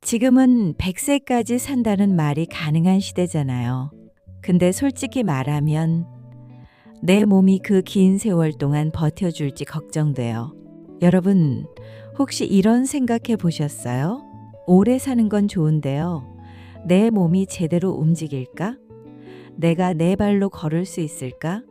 지금은 100세까지 산다는 말이 가능한 시대잖아요. 근데 솔직히 말하면 내 몸이 그 긴 세월 동안 버텨줄지 걱정돼요. 여러분, 혹시 이런 생각해 보셨어요? 오래 사는 건 좋은데요. 내 몸이 제대로 움직일까? 내가 내 발로 걸을 수 있을까?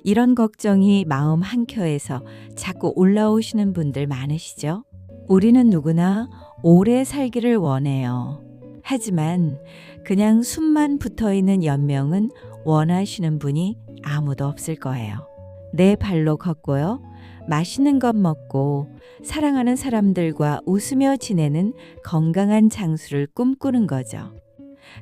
이런 걱정이 마음 한켠에서 자꾸 올라오시는 분들 많으시죠? 우리는 누구나 오래 살기를 원해요. 하지만 그냥 숨만 붙어 있는 연명은 원하시는 분이 아무도 없을 거예요. 내 발로 걷고요. 맛있는 것 먹고 사랑하는 사람들과 웃으며 지내는 건강한 장수를 꿈꾸는 거죠.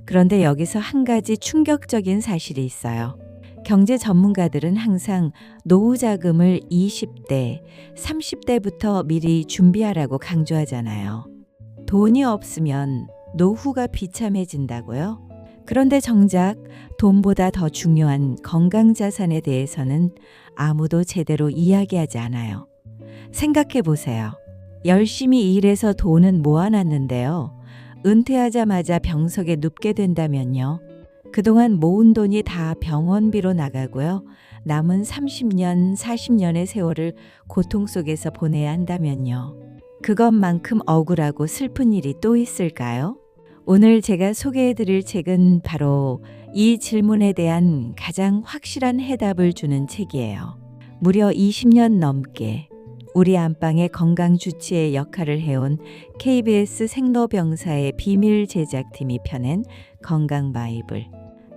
그런데 여기서 한 가지 충격적인 사실이 있어요. 경제 전문가들은 항상 노후 자금을 20대, 30대부터 미리 준비하라고 강조하잖아요. 돈이 없으면 노후가 비참해진다고요? 그런데 정작 돈보다 더 중요한 건강 자산에 대해서는 아무도 제대로 이야기하지 않아요. 생각해 보세요. 열심히 일해서 돈은 모아놨는데요. 은퇴하자마자 병석에 눕게 된다면요. 그동안 모은 돈이 다 병원비로 나가고요. 남은 30년, 40년의 세월을 고통 속에서 보내야 한다면요. 그것만큼 억울하고 슬픈 일이 또 있을까요? 오늘 제가 소개해 드릴 책은 바로 이 질문에 대한 가장 확실한 해답을 주는 책이에요. 무려 20년 넘게 우리 안방의 건강 주치의 역할을 해온 KBS 생로병사의 비밀 제작팀이 펴낸 건강 바이블.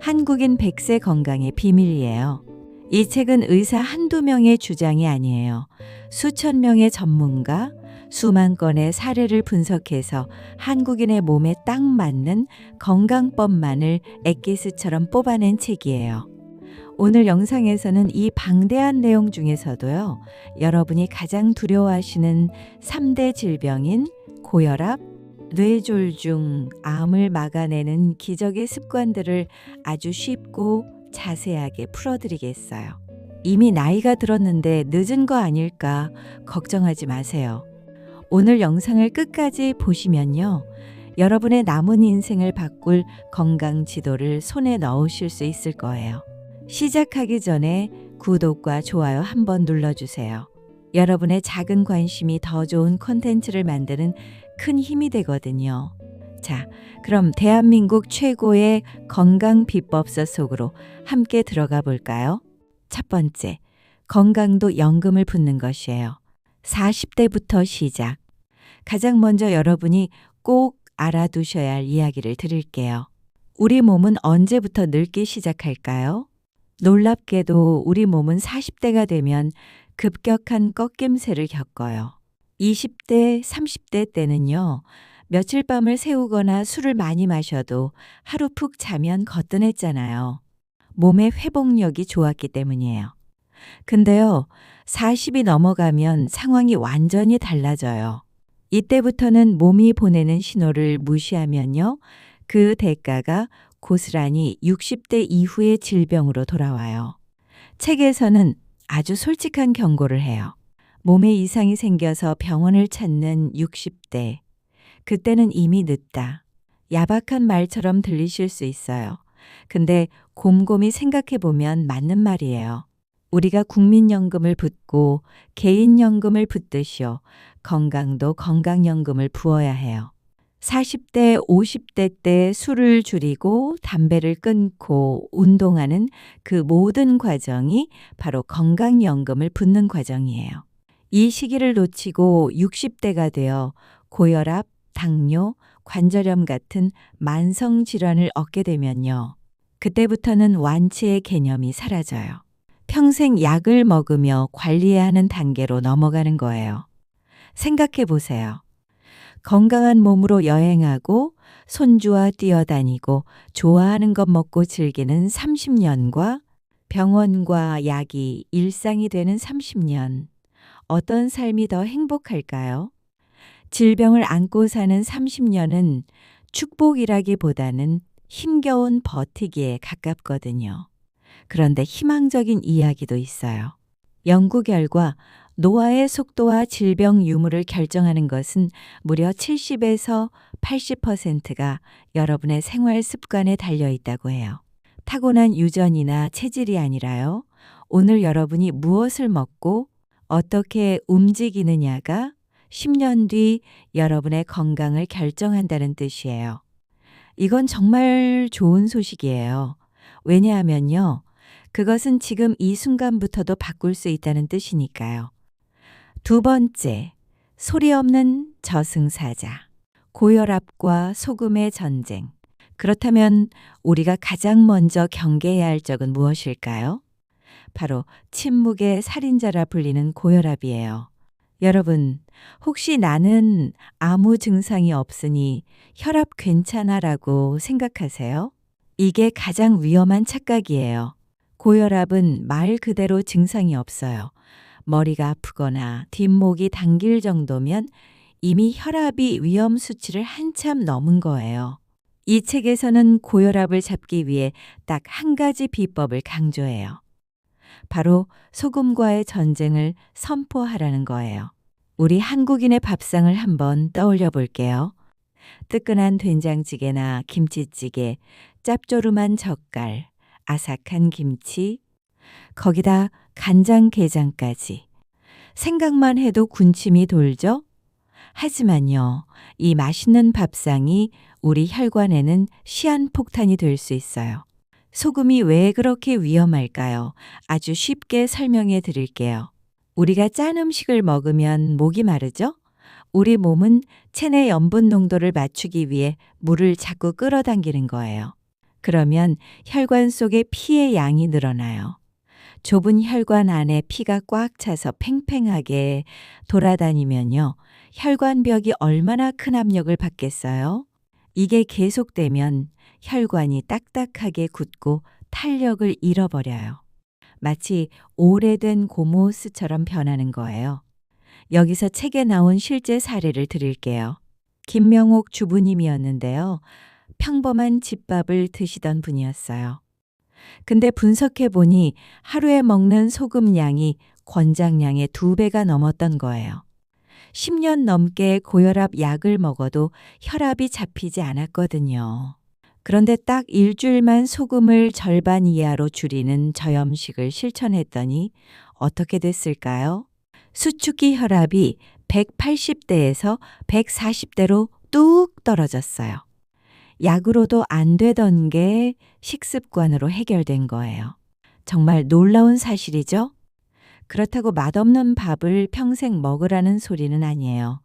한국인 100세 건강의 비밀이에요. 이 책은 의사 한두 명의 주장이 아니에요. 수천 명의 전문가, 수만 건의 사례를 분석해서 한국인의 몸에 딱 맞는 건강법만을 엑기스처럼 뽑아낸 책이에요. 오늘 영상에서는 이 방대한 내용 중에서도요, 여러분이 가장 두려워하시는 3대 질병인 고혈압, 뇌졸중, 암을 막아내는 기적의 습관들을 아주 쉽고 자세하게 풀어드리겠어요. 이미 나이가 들었는데 늦은 거 아닐까 걱정하지 마세요. 오늘 영상을 끝까지 보시면요. 여러분의 남은 인생을 바꿀 건강 지도를 손에 넣으실 수 있을 거예요. 시작하기 전에 구독과 좋아요 한번 눌러주세요. 여러분의 작은 관심이 더 좋은 콘텐츠를 만드는 큰 힘이 되거든요. 자, 그럼 대한민국 최고의 건강 비법서 속으로 함께 들어가 볼까요? 첫 번째, 건강도 연금을 붓는 것이에요. 40대부터 시작. 가장 먼저 여러분이 꼭 알아두셔야 할 이야기를 드릴게요. 우리 몸은 언제부터 늙기 시작할까요? 놀랍게도 우리 몸은 40대가 되면 급격한 꺾임새를 겪어요. 20대, 30대 때는요. 며칠 밤을 새우거나 술을 많이 마셔도 하루 푹 자면 거뜬했잖아요. 몸의 회복력이 좋았기 때문이에요. 근데요, 40이 넘어가면 상황이 완전히 달라져요. 이때부터는 몸이 보내는 신호를 무시하면요, 그 대가가 고스란히 60대 이후의 질병으로 돌아와요. 책에서는 아주 솔직한 경고를 해요. 몸에 이상이 생겨서 병원을 찾는 60대. 그때는 이미 늦다. 야박한 말처럼 들리실 수 있어요. 근데 곰곰이 생각해 보면 맞는 말이에요. 우리가 국민연금을 붓고 개인연금을 붓듯이요. 건강도 건강연금을 부어야 해요. 40대, 50대 때 술을 줄이고 담배를 끊고 운동하는 그 모든 과정이 바로 건강연금을 붓는 과정이에요. 이 시기를 놓치고 60대가 되어 고혈압, 당뇨, 관절염 같은 만성 질환을 얻게 되면요. 그때부터는 완치의 개념이 사라져요. 평생 약을 먹으며 관리해야 하는 단계로 넘어가는 거예요. 생각해 보세요. 건강한 몸으로 여행하고 손주와 뛰어다니고 좋아하는 것 먹고 즐기는 30년과 병원과 약이 일상이 되는 30년. 어떤 삶이 더 행복할까요? 질병을 안고 사는 30년은 축복이라기보다는 힘겨운 버티기에 가깝거든요. 그런데 희망적인 이야기도 있어요. 연구 결과 노화의 속도와 질병 유무를 결정하는 것은 무려 70에서 80%가 여러분의 생활 습관에 달려 있다고 해요. 타고난 유전이나 체질이 아니라요. 오늘 여러분이 무엇을 먹고 어떻게 움직이느냐가 10년 뒤 여러분의 건강을 결정한다는 뜻이에요. 이건 정말 좋은 소식이에요. 왜냐하면요. 그것은 지금 이 순간부터도 바꿀 수 있다는 뜻이니까요. 두 번째, 소리 없는 저승사자. 고혈압과 소금의 전쟁. 그렇다면 우리가 가장 먼저 경계해야 할 적은 무엇일까요? 바로 침묵의 살인자라 불리는 고혈압이에요. 여러분, 혹시 나는 아무 증상이 없으니 혈압 괜찮아라고 생각하세요? 이게 가장 위험한 착각이에요. 고혈압은 말 그대로 증상이 없어요. 머리가 아프거나 뒷목이 당길 정도면 이미 혈압이 위험 수치를 한참 넘은 거예요. 이 책에서는 고혈압을 잡기 위해 딱 한 가지 비법을 강조해요. 바로 소금과의 전쟁을 선포하라는 거예요. 우리 한국인의 밥상을 한번 떠올려 볼게요. 뜨끈한 된장찌개나 김치찌개, 짭조름한 젓갈, 아삭한 김치, 거기다 간장게장까지. 생각만 해도 군침이 돌죠? 하지만요, 이 맛있는 밥상이 우리 혈관에는 시한폭탄이 될 수 있어요. 소금이 왜 그렇게 위험할까요? 아주 쉽게 설명해 드릴게요. 우리가 짠 음식을 먹으면 목이 마르죠? 우리 몸은 체내 염분 농도를 맞추기 위해 물을 자꾸 끌어당기는 거예요. 그러면 혈관 속에 피의 양이 늘어나요. 좁은 혈관 안에 피가 꽉 차서 팽팽하게 돌아다니면요. 혈관벽이 얼마나 큰 압력을 받겠어요? 이게 계속되면 혈관이 딱딱하게 굳고 탄력을 잃어버려요. 마치 오래된 고무스처럼 변하는 거예요. 여기서 책에 나온 실제 사례를 드릴게요. 김명옥 주부님이었는데요. 평범한 집밥을 드시던 분이었어요. 근데 분석해 보니 하루에 먹는 소금 양이 권장량의 2배가 넘었던 거예요. 10년 넘게 고혈압 약을 먹어도 혈압이 잡히지 않았거든요. 그런데 딱 일주일만 소금을 절반 이하로 줄이는 저염식을 실천했더니 어떻게 됐을까요? 수축기 혈압이 180대에서 140대로 뚝 떨어졌어요. 약으로도 안 되던 게 식습관으로 해결된 거예요. 정말 놀라운 사실이죠? 그렇다고 맛없는 밥을 평생 먹으라는 소리는 아니에요.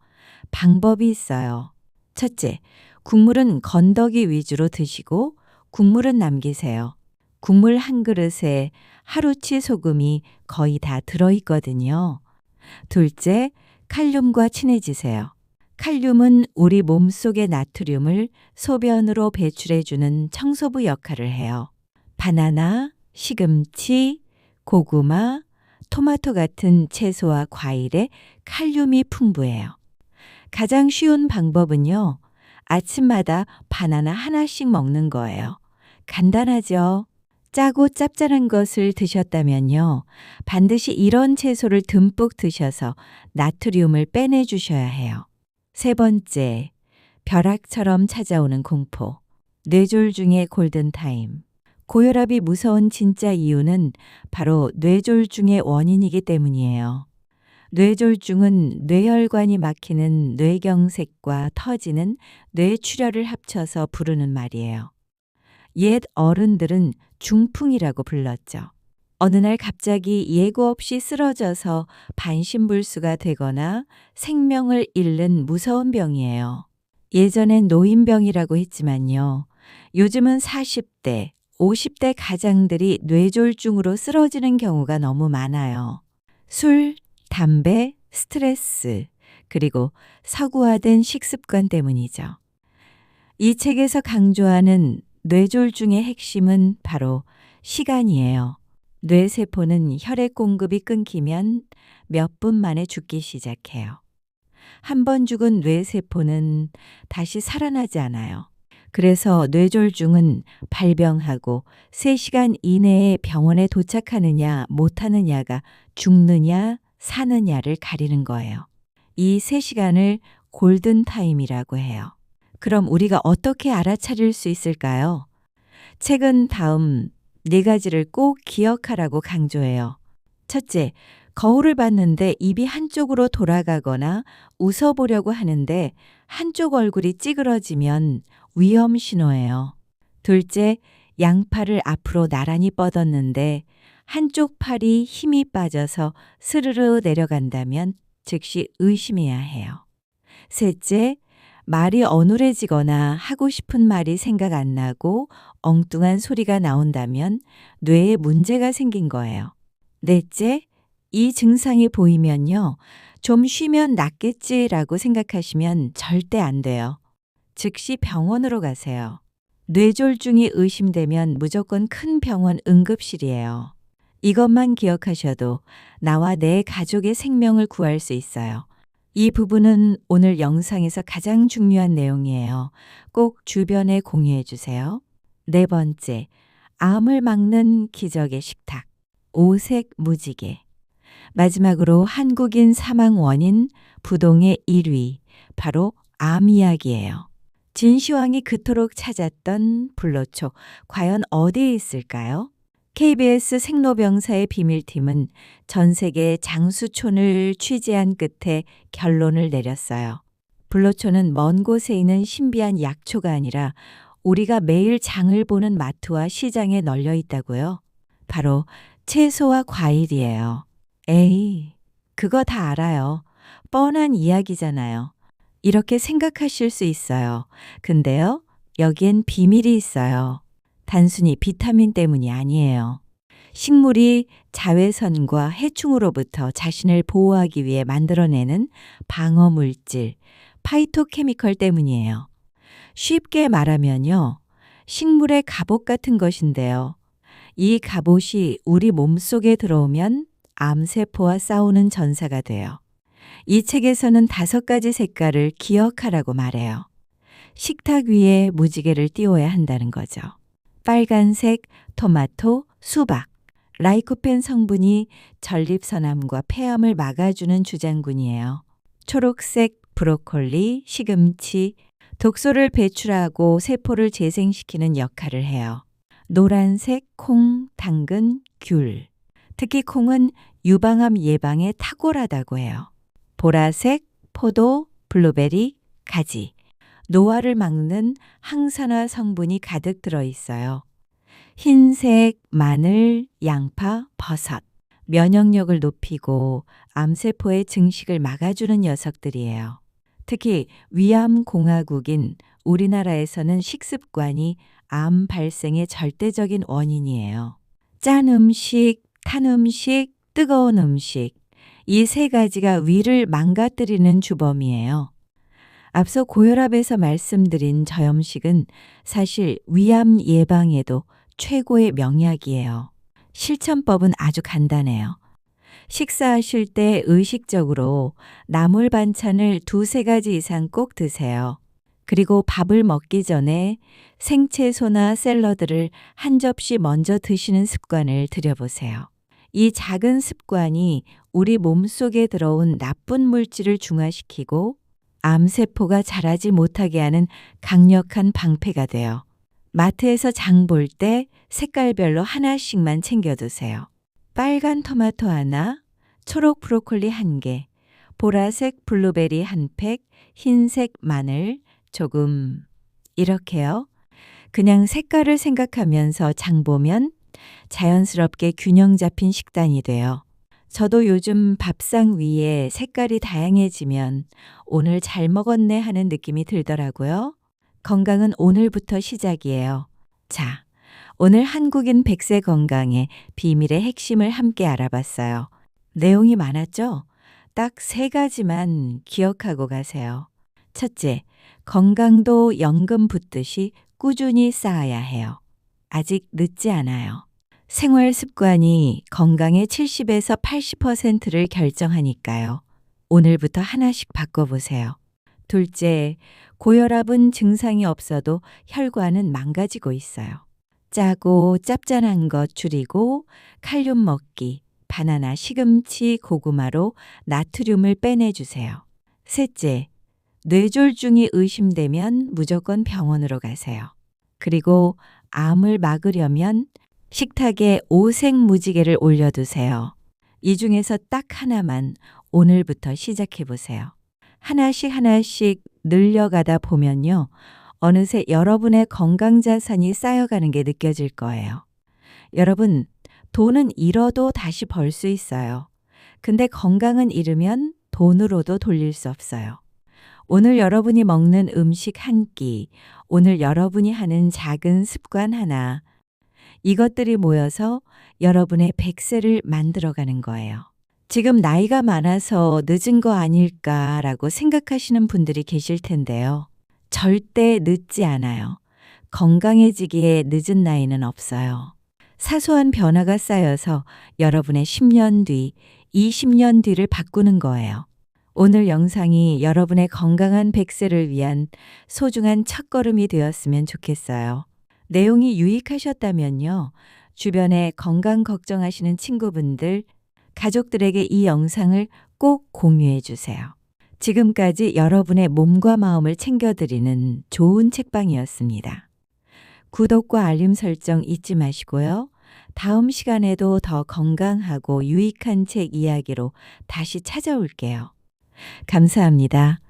방법이 있어요. 첫째, 국물은 건더기 위주로 드시고 국물은 남기세요. 국물 한 그릇에 하루치 소금이 거의 다 들어있거든요. 둘째, 칼륨과 친해지세요. 칼륨은 우리 몸속의 나트륨을 소변으로 배출해주는 청소부 역할을 해요. 바나나, 시금치, 고구마, 토마토 같은 채소와 과일에 칼륨이 풍부해요. 가장 쉬운 방법은요. 아침마다 바나나 하나씩 먹는 거예요. 간단하죠? 짜고 짭짤한 것을 드셨다면요. 반드시 이런 채소를 듬뿍 드셔서 나트륨을 빼내주셔야 해요. 세 번째, 벼락처럼 찾아오는 공포. 뇌졸중의 골든타임. 고혈압이 무서운 진짜 이유는 바로 뇌졸중의 원인이기 때문이에요. 뇌졸중은 뇌혈관이 막히는 뇌경색과 터지는 뇌출혈을 합쳐서 부르는 말이에요. 옛 어른들은 중풍이라고 불렀죠. 어느 날 갑자기 예고 없이 쓰러져서 반신불수가 되거나 생명을 잃는 무서운 병이에요. 예전엔 노인병이라고 했지만요. 요즘은 40대, 50대 가장들이 뇌졸중으로 쓰러지는 경우가 너무 많아요. 술, 담배, 스트레스, 그리고 서구화된 식습관 때문이죠. 이 책에서 강조하는 뇌졸중의 핵심은 바로 시간이에요. 뇌세포는 혈액 공급이 끊기면 몇 분 만에 죽기 시작해요. 한 번 죽은 뇌세포는 다시 살아나지 않아요. 그래서 뇌졸중은 발병하고 3시간 이내에 병원에 도착하느냐 못하느냐가 죽느냐 사느냐를 가리는 거예요. 이 3시간을 골든타임이라고 해요. 그럼 우리가 어떻게 알아차릴 수 있을까요? 책은 다음 4가지를 꼭 기억하라고 강조해요. 첫째, 거울을 봤는데 입이 한쪽으로 돌아가거나 웃어보려고 하는데 한쪽 얼굴이 찌그러지면 위험 신호예요. 둘째, 양팔을 앞으로 나란히 뻗었는데 한쪽 팔이 힘이 빠져서 스르르 내려간다면 즉시 의심해야 해요. 셋째, 말이 어눌해지거나 하고 싶은 말이 생각 안 나고 엉뚱한 소리가 나온다면 뇌에 문제가 생긴 거예요. 넷째, 이 증상이 보이면요. 좀 쉬면 낫겠지라고 생각하시면 절대 안 돼요. 즉시 병원으로 가세요. 뇌졸중이 의심되면 무조건 큰 병원 응급실이에요. 이것만 기억하셔도 나와 내 가족의 생명을 구할 수 있어요. 이 부분은 오늘 영상에서 가장 중요한 내용이에요. 꼭 주변에 공유해 주세요. 4번째, 암을 막는 기적의 식탁. 오색 무지개. 마지막으로 한국인 사망 원인 부동의 1위, 바로 암 이야기예요. 진시황이 그토록 찾았던 불로초, 과연 어디에 있을까요? KBS 생로병사의 비밀팀은 전 세계 장수촌을 취재한 끝에 결론을 내렸어요. 불로초는 먼 곳에 있는 신비한 약초가 아니라 우리가 매일 장을 보는 마트와 시장에 널려 있다고요. 바로 채소와 과일이에요. 에이, 그거 다 알아요. 뻔한 이야기잖아요. 이렇게 생각하실 수 있어요. 근데요, 여기엔 비밀이 있어요. 단순히 비타민 때문이 아니에요. 식물이 자외선과 해충으로부터 자신을 보호하기 위해 만들어내는 방어물질, 파이토케미컬 때문이에요. 쉽게 말하면요, 식물의 갑옷 같은 것인데요. 이 갑옷이 우리 몸속에 들어오면 암세포와 싸우는 전사가 돼요. 이 책에서는 5가지 색깔을 기억하라고 말해요. 식탁 위에 무지개를 띄워야 한다는 거죠. 빨간색, 토마토, 수박, 라이코펜 성분이 전립선암과 폐암을 막아주는 주장군이에요. 초록색, 브로콜리, 시금치, 독소를 배출하고 세포를 재생시키는 역할을 해요. 노란색, 콩, 당근, 귤. 특히 콩은 유방암 예방에 탁월하다고 해요. 보라색, 포도, 블루베리, 가지. 노화를 막는 항산화 성분이 가득 들어 있어요. 흰색, 마늘, 양파, 버섯. 면역력을 높이고 암세포의 증식을 막아주는 녀석들이에요. 특히 위암공화국인 우리나라에서는 식습관이 암 발생의 절대적인 원인이에요. 짠 음식, 탄 음식, 뜨거운 음식. 이 3가지가 위를 망가뜨리는 주범이에요. 앞서 고혈압에서 말씀드린 저염식은 사실 위암 예방에도 최고의 명약이에요. 실천법은 아주 간단해요. 식사하실 때 의식적으로 나물 반찬을 2-3가지 이상 꼭 드세요. 그리고 밥을 먹기 전에 생채소나 샐러드를 한 접시 먼저 드시는 습관을 들여보세요. 이 작은 습관이 우리 몸속에 들어온 나쁜 물질을 중화시키고 암세포가 자라지 못하게 하는 강력한 방패가 돼요. 마트에서 장 볼 때 색깔별로 하나씩만 챙겨두세요. 빨간 토마토 하나, 초록 브로콜리 1개, 보라색 블루베리 1팩, 흰색 마늘 조금. 이렇게요. 그냥 색깔을 생각하면서 장 보면 자연스럽게 균형 잡힌 식단이 돼요. 저도 요즘 밥상 위에 색깔이 다양해지면 오늘 잘 먹었네 하는 느낌이 들더라고요. 건강은 오늘부터 시작이에요. 자, 오늘 한국인 100세 건강의 비밀의 핵심을 함께 알아봤어요. 내용이 많았죠? 딱 3가지만 기억하고 가세요. 첫째, 건강도 연금 붓듯이 꾸준히 쌓아야 해요. 아직 늦지 않아요. 생활 습관이 건강의 70에서 80%를 결정하니까요. 오늘부터 하나씩 바꿔보세요. 둘째, 고혈압은 증상이 없어도 혈관은 망가지고 있어요. 짜고 짭짤한 것 줄이고 칼륨 먹기, 바나나, 시금치, 고구마로 나트륨을 빼내주세요. 셋째, 뇌졸중이 의심되면 무조건 병원으로 가세요. 그리고 암을 막으려면 식탁에 오색무지개를 올려두세요. 이 중에서 딱 하나만 오늘부터 시작해 보세요. 하나씩 하나씩 늘려가다 보면요. 어느새 여러분의 건강 자산이 쌓여가는 게 느껴질 거예요. 여러분, 돈은 잃어도 다시 벌 수 있어요. 근데 건강은 잃으면 돈으로도 돌릴 수 없어요. 오늘 여러분이 먹는 음식 한 끼, 오늘 여러분이 하는 작은 습관 하나, 이것들이 모여서 여러분의 100세를 만들어가는 거예요. 지금 나이가 많아서 늦은 거 아닐까라고 생각하시는 분들이 계실 텐데요. 절대 늦지 않아요. 건강해지기에 늦은 나이는 없어요. 사소한 변화가 쌓여서 여러분의 10년 뒤, 20년 뒤를 바꾸는 거예요. 오늘 영상이 여러분의 건강한 100세를 위한 소중한 첫걸음이 되었으면 좋겠어요. 내용이 유익하셨다면요. 주변에 건강 걱정하시는 친구분들, 가족들에게 이 영상을 꼭 공유해 주세요. 지금까지 여러분의 몸과 마음을 챙겨드리는 좋은 책방이었습니다. 구독과 알림 설정 잊지 마시고요. 다음 시간에도 더 건강하고 유익한 책 이야기로 다시 찾아올게요. 감사합니다.